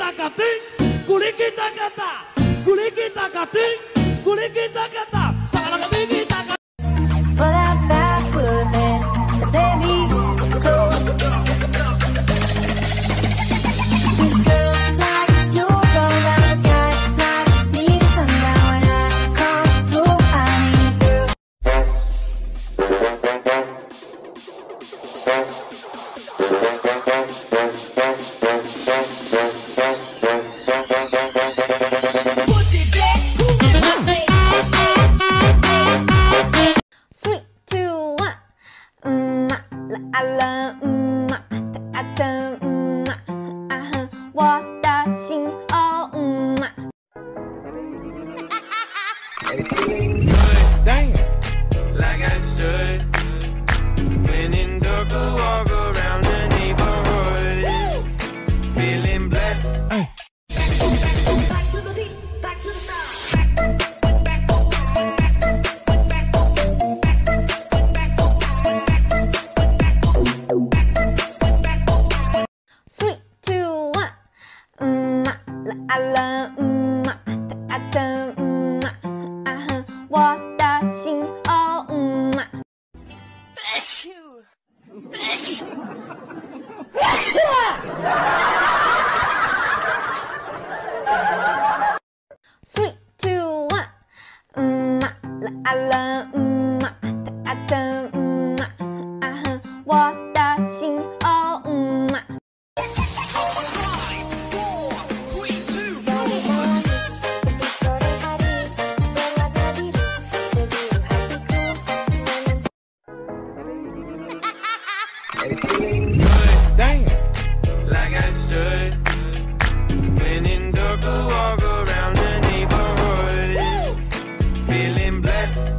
Kulikita-kating, kulikita-kata, kulikita-kating, kulikita-kata, sakalakating-kita-kata. But I'm not woman, baby, go. These girls like you roll out a guy like me. Somehow when I come through, I need girl. Push it back, push it back. 3, 2, 1. La la啊的啊哼，我的心哦Damn, like I should. When in dark, I walk around the neighborhood, feeling blessed. Back to the beat, back to the start. 3, 2, 1. La la啊的啊哼，我的心哦 3, 2, 1. La la啊的啊哼，我的心哦 Damn, like I should. When in dark, I walk around the neighborhood, feeling blessed.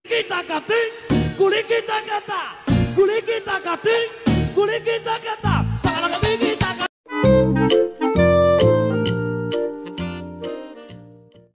Kulikita-kating, kulikita-kata, kulikita-kating, kulikita